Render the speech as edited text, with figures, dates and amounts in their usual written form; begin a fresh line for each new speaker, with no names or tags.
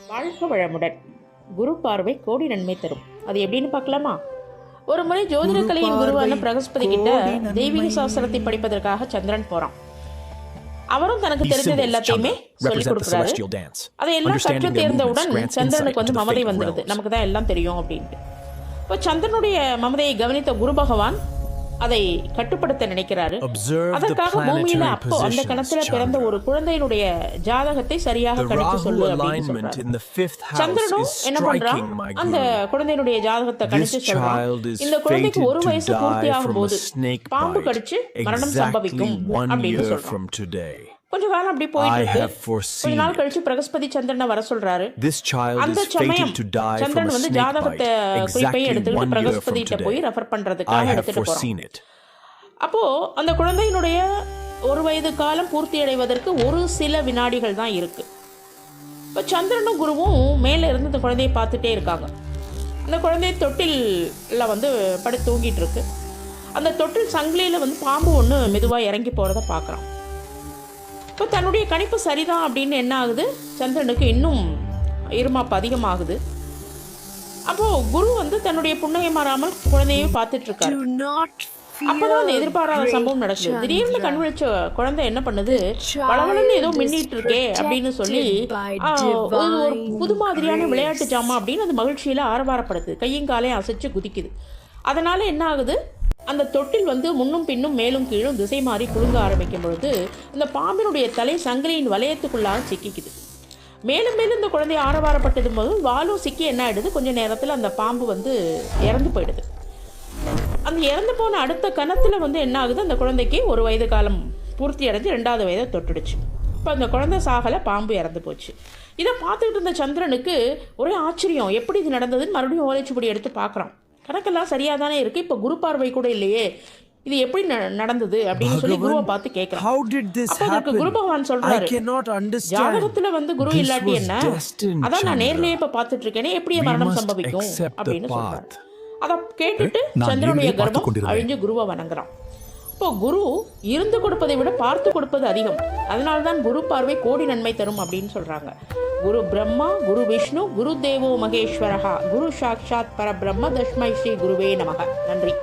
வாழ்க வளமுடன். குரு பார்வை கோடி நன்மை தரும். அது எப்படின்னு பார்க்கலாமா? ஒரு முறை ஜோதிட கலையின் குருவான பிரகஸ்பதி கிட்ட தெய்வீக சாஸ்திரத்தை படிப்பதற்காக சந்திரன் போறான். அவரும் தனக்கு தெரிஞ்சது எல்லாத்தையுமே சொல்லி கொடுக்குறாரு. அதையெல்லாம் கற்று தேர்ந்தவுடன் சந்திரனுக்கு மமதை வந்துடுது, நமக்கு தான் எல்லாம் தெரியும் அப்படின்ட்டு. இப்போ சந்திரனுடைய மமதையை கவனித்த குரு பகவான் அதை கட்டுப்படுத்த நினைக்கிறாரு. அதற்காக பூமியில அப்போ அந்த கணத்துல பிறந்த ஒரு குழந்தையினுடைய ஜாதகத்தை சரியாக கணிச்சு சொல்லு அப்படின்னு சொல்றாரு. சந்திரனும் என்ன பண்றான், அந்த குழந்தையினுடைய ஜாதகத்தை கணிச்சு சொல்றான். இந்த குழந்தைக்கு 1 வயசு பூர்த்தியாகும் போது பாம்பு கடிச்சு மரணம் சம்பவிக்கும் அப்படின்னு சொல்றான். கொஞ்ச காலம் அப்படி போயிட்டு இருக்கு. கொஞ்ச நாள் கழிச்சு பிரகஸ்பதி சந்திரனை வர சொல்றாரு. அந்த சமயம் சந்திரன் ஜாதகத்தை குறிப்பையும் எடுத்துக்கிட்டு பிரகஸ்பதி கிட்ட போய் ரெஃபர் பண்றதுக்காக எடுத்துட்டு போறான். அப்போ அந்த குழந்தையினுடைய 1 வயது காலம் பூர்த்தி அடைவதற்கு ஒரு சில வினாடிகள் தான் இருக்கு. இப்போ சந்திரனும் குருவும் மேல இருந்து அந்த குழந்தையை பார்த்துட்டே இருக்காங்க. அந்த குழந்தை தொட்டில படுத்து தூங்கிட்டு இருக்கு. அந்த தொட்டில் சங்கிலியில பாம்பு ஒன்று மெதுவாக இறங்கி போறத பார்க்குறான். இப்போ தன்னுடைய கணிப்பு சரிதான் அப்படின்னு என்ன ஆகுது, சந்திரனுக்கு இன்னும் இருமாப்பு அதிகமாகுது. அப்போ குரு தன்னுடைய புன்னகை மாறாமல் குழந்தையே பார்த்துட்டு இருக்காரு. அப்பதான் அந்த எதிர்பாராத சம்பவம் நடக்குது. திடீர்னு கண் விழிச்ச குழந்தை என்ன பண்ணுது, வளவளன்னு ஏதோ மின்னிட்டு இருக்கே அப்படின்னு சொல்லி ஒரு புது மாதிரியான விளையாட்டு ஜாமா அப்படின்னு அந்த மகிழ்ச்சியில ஆரவாரப்படுது, கையும் காலையும் அசைச்சு குதிக்குது. அதனால என்ன ஆகுது, அந்த தொட்டில் முன்னும் பின்னும் மேலும் கீழும் திசை மாறி குலுங்க ஆரம்பிக்கும் பொழுது அந்த பாம்பினுடைய தலை சங்கிலியின் வளையத்துக்குள்ளாக சிக்கிக்குது. மேலும் மேலும் இந்த குழந்தை ஆரவாரப்பட்டது போது வாலும் சிக்கி என்ன ஆயிடுது, கொஞ்ச நேரத்தில் அந்த பாம்பு இறந்து போயிடுது. அந்த இறந்து போன அடுத்த கணத்தில் என்ன ஆகுது, அந்த குழந்தைக்கு 1 வயது காலம் பூர்த்தி அடைஞ்சு 2வது வயதை தொட்டுடுச்சு. இப்போ அந்த குழந்தை சாகலை, பாம்பு இறந்து போச்சு. இதை பார்த்துக்கிட்டு இருந்த சந்திரனுக்கு ஒரே ஆச்சரியம், எப்படி இது நடந்ததுன்னு மறுபடியும் ஓலைச்சுப்படி எடுத்து பார்க்குறான். கணக்கெல்லாம் சரியாக தானே இருக்குது, இப்போ குரு பார்வை கூட இல்லையே, இது எப்படி நடந்தது அப்படின்னு சொல்லி குருவை பார்த்து கேட்குறான். அப்போ குரு பகவான் சொல்றாரு, ஜாதகத்தில் குரு இல்லாட்டி என்ன, அதான் நான் நேர்லயே இப்போ பார்த்துட்டு இருக்கேனே, எப்படியே மரணம் சம்பவிக்கும் அப்படின்னு சொல்றாரு. அதை கேட்டுட்டு சந்திரனுடைய கர்ப்பம் அழிஞ்சு குருவை வணங்குறான். இப்போ குரு இருந்து கொடுப்பதை விட பார்த்து கொடுப்பது அதிகம். அதனால்தான் குரு பார்வை கோடி நன்மை தரும் அப்படின்னு சொல்றாங்க. குரு பிரம்மா, குரு விஷ்ணு, குரு தேவோ மகேஸ்வரஹா, குரு சாக்ஷாத் பரபிரம்ம, தஸ்மை ஸ்ரீ குருவே நமக. நன்றி.